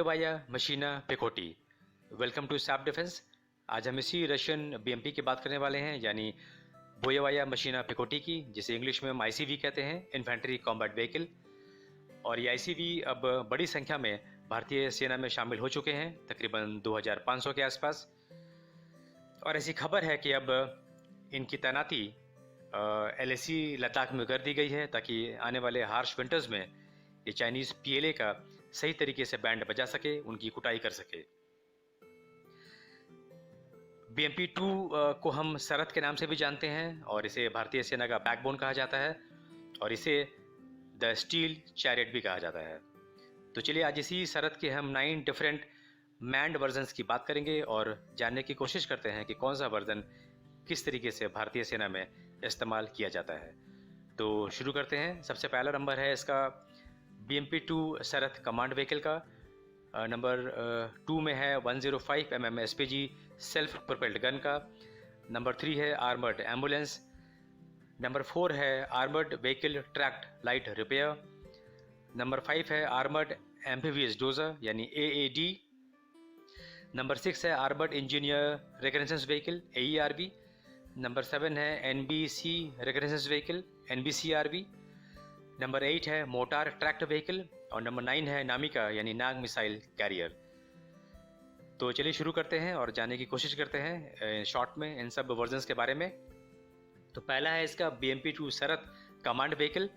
बोयावाया मशीना पेकोटी। Welcome to सैप डिफेंस। आज हम इसी रशियन बीएमपी की बात करने वाले हैं, यानी बोयावाया मशीना पेकोटी की, जिसे इंग्लिश में हम आईसीवी कहते हैं, इन्फेंट्री कॉम्बैट व्हीकल। और ये आईसीवी अब बड़ी संख्या में भारतीय सेना में शामिल हो चुके हैं, तकरीबन 2500 के आसपास। और ऐसी खबर है कि अब इनकी तैनाती एलएसी लद्दाख में कर दी गई है, ताकि आने वाले हार्श विंटर्स में ये चाइनीज़ पीएलए का सही तरीके से बैंड बजा सके, उनकी कुटाई कर सके। बीएमपी 2 को हम सरहद के नाम से भी जानते हैं और इसे भारतीय सेना का बैकबोन कहा जाता है और इसे द स्टील चैरियट भी कहा जाता है। तो चलिए आज इसी सरहद के हम 9 डिफरेंट मैंड वर्जन्स की बात करेंगे और जानने की कोशिश करते हैं कि कौन सा वर्जन किस तरीके से भारतीय सेना में इस्तेमाल किया जाता है। तो शुरू करते हैं। सबसे पहला नंबर है इसका BMP 2 सरहद कमांड व्हीकल का। नंबर 2 में है 105 mm SPG self propelled gun का। नंबर 3 है आर्मर्ड एम्बुलेंस। नंबर 4 है armoured vehicle tract light repair. Number 5 है आर्मर्ड एम्फीबियस डोजर यानी AAD। नंबर 6 है armoured engineer reconnaissance vehicle AERV। Number 7 है NBC reconnaissance vehicle NBCRV। Number 8 है motor tract vehicle और number 9 है नामिका यानी नाग मिसाइल कैरियर। तो चलिए शुरू करते हैं और जानने की कोशिश करते हैं शॉर्ट में इन सब वर्जन्स के बारे में। तो पहला है इसका BMP 2 सरहद कमांड व्हीकल।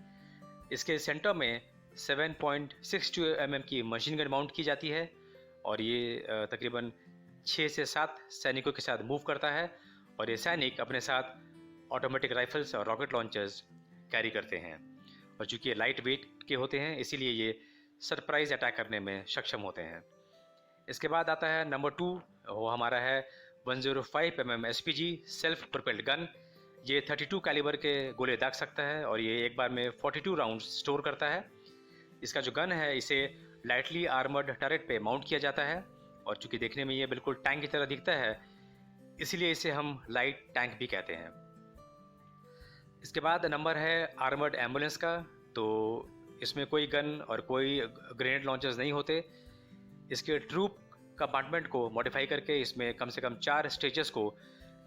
इसके सेंटर में 7.62 mm की मशीन गन माउंट की जाती है और ये तकरीबन 6 से 7 सैनिकों के साथ मूव करता है और ये सैनिक अपने साथ ऑटोमेटिक राइफल्स और रॉकेट लॉन्चर्स कैरी करते हैं। और चूंकि ये लाइट वेट के होते हैं इसीलिए ये सरप्राइज अटैक करने में सक्षम होते हैं। इसके बाद आता है नंबर 2, वो हमारा है 105 mm SPG self propelled gun. ये 32 कैलिबर के गोले दाग सकता है और ये एक बार में 42 राउंड्स स्टोर करता है। इसका जो गन है इसे लाइटली आर्मर्ड टरेट पे माउंट किया जाता है और चूंकि देखने में ये बिल्कुल टैंक की तरह दिखता है इसीलिए इसे हम लाइट टैंक भी कहते हैं। इसके बाद नंबर है आर्मर्ड एम्बुलेंस का। तो इसमें कोई गन और कोई ग्रेनेड लॉन्चर्स नहीं होते। इसके ट्रूप कंपार्टमेंट को मॉडिफाई करके इसमें कम से कम 4 स्टेजेस को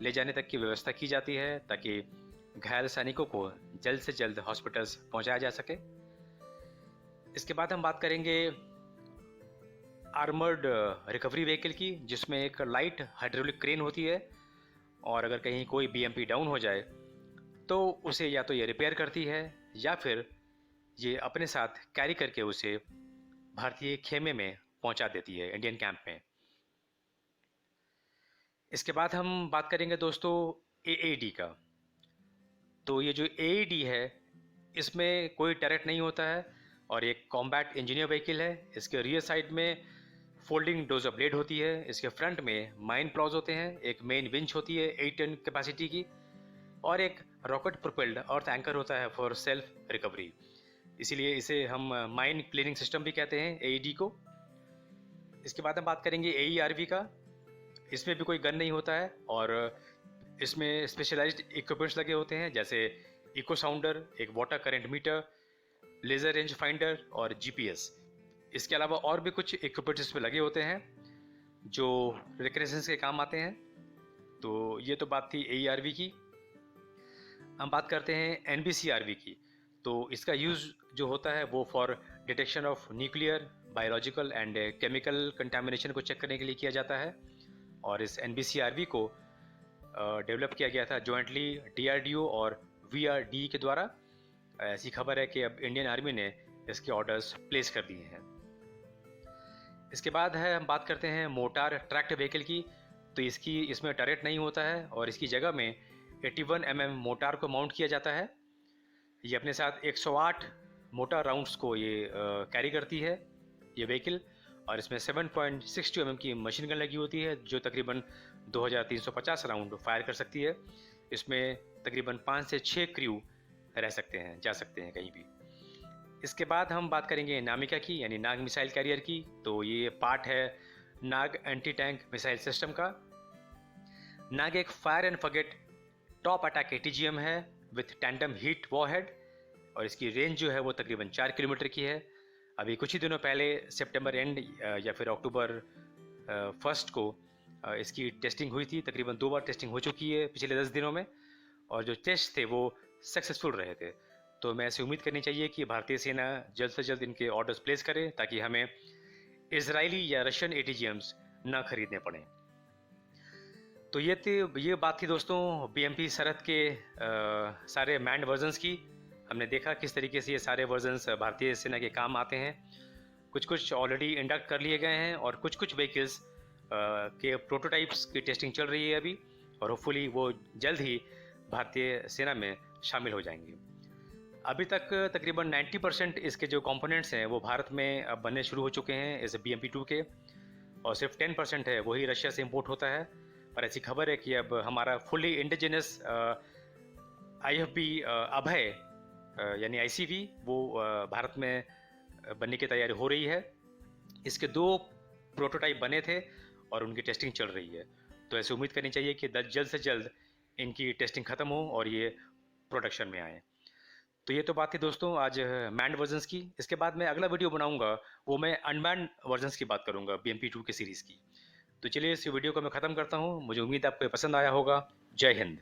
ले जाने तक की व्यवस्था की जाती है ताकि घायल सैनिकों को जल्द से जल्द हॉस्पिटल्स पहुंचाया जा सके। इसके बाद हम बात करेंगे आर्मर्ड रिकवरी व्हीकल की, जिसमें एक लाइट हाइड्रोलिक क्रेन होती है और अगर कहीं कोई BMP डाउन हो जाए तो उसे या तो ये रिपेयर करती है या फिर ये अपने साथ कैरी करके उसे भारतीय खेमे में पहुंचा देती है, इंडियन कैंप में। इसके बाद हम बात करेंगे दोस्तों AAD का। तो ये जो AAD है इसमें कोई टरेट नहीं होता है और एक कॉम्बैट इंजीनियर व्हीकल है। इसके रियर साइड में फोल्डिंग डोजर ब्लेड होती है। इसके फ्रंट में माइन प्लॉज होते हैं। एक मेन विंच होती है 8 टन कैपेसिटी की और एक रॉकेट प्रोपेल्ड अर्थ एंकर होता है फॉर सेल्फ रिकवरी। इसीलिए इसे हम माइन क्लीनिंग सिस्टम भी कहते हैं AED को। इसके बाद हम बात करेंगे AERV का। इसमें भी कोई गन नहीं होता है और इसमें स्पेशलाइज्ड इक्विपमेंट्स लगे होते हैं, जैसे इको साउंडर, एक water current meter, laser range finder और GPS। इसके अलावा और भी कुछ इक्विपमेंट्स इसमें लगे होते हैं जो रिकनेसेंस के काम आते हैं। तो ये तो बात थी AERV की। हम बात करते हैं NBCRV की। तो इसका यूज़ जो होता है वो for detection of nuclear, biological and chemical contamination को चेक करने के लिए किया जाता है और इस NBCRV को डेवलप किया गया था जॉइंटली DRDO और VRD के द्वारा। ऐसी खबर है कि अब इंडियन आर्मी ने इसके ऑर्डर्स प्लेस कर दिए हैं। इसके बाद है हम बात करते हैं मोटार ट्रैक्ट व्हीकल की। तो इसमें टरेट नहीं होता है और इसकी जगह में 81 mm मोटार को माउंट किया जाता है। ये अपने साथ 108 मोटार राउंड्स को ये कैरी करती है ये व्हीकल और इसमें 7.62 mm की मशीन गन लगी होती है जो तकरीबन 2350 राउंड फायर कर सकती है। इसमें तकरीबन 5 से 6 क्रू रह सकते हैं, जा सकते हैं कहीं भी। इसके बाद हम बात करेंगे नामिका की, यानी नाग मिसाइल कैरियर की। तो ये पार्ट है नाग एंटी टैंक मिसाइल सिस्टम का। नाग एक fire and forget top attack ATGM है विथ टैंडम हीट वॉरहेड और इसकी रेंज जो है वो तकरीबन 4 किलोमीटर की है। अभी कुछ ही दिनों पहले सितंबर एंड या फिर अक्टूबर फर्स्ट को इसकी टेस्टिंग हुई थी। तकरीबन 2 बार टेस्टिंग हो चुकी है पिछले 10 दिनों में, और जो टेस्ट थे वो सक्सेसफुल रहे थे। तो मैं ऐसे उम्मीद करनी चाहिए कि भारतीय सेना जल्द से जल्द इनके ऑर्डर्स प्लेस करे, ताकि हमें इजरायली या रशियन एटीजीएम्स ना खरीदने पड़े। तो ये बात थी दोस्तों BMP सरहद के सारे मैंड वर्जन्स की। हमने देखा किस तरीके से ये सारे वर्जन्स भारतीय सेना के काम आते हैं। कुछ ऑलरेडी इंडक्ट कर लिए गए हैं, और कुछ व्हीकल्स के प्रोटोटाइप्स की टेस्टिंग चल रही है अभी, और होपफुली वो जल्द ही भारतीय सेना में शामिल हो जाएंगे। अभी तक तकरीबन 90% इसके जो कंपोनेंट्स हैं वो भारत में अब बनने शुरू हो चुके हैं इस BMP-2 के, और सिर्फ 10% है वही रशिया से इंपोर्ट होता है। पर ऐसी खबर है कि अब हमारा फुली इंडिजिनस IFB अभय यानी ICV वो भारत में बनने की तैयारी हो रही है। इसके 2 प्रोटोटाइप बने थे और उनकी टेस्टिंग चल रही है। तो ऐसे उम्मीद करनी चाहिए कि जल्द से जल्द इनकी टेस्टिंग ख़त्म हो और ये प्रोडक्शन में आए। तो ये तो बात थी दोस्तों आज मैन्ड वर्जन्स की। इसके बाद मैं अगला वीडियो बनाऊंगा, वो मैं अनमैन्ड वर्जन्स की बात करूंगा BMP-2 के सीरीज़ की। तो चलिए इस वीडियो को मैं ख़त्म करता हूँ। मुझे उम्मीद आपको पसंद आया होगा। जय हिंद।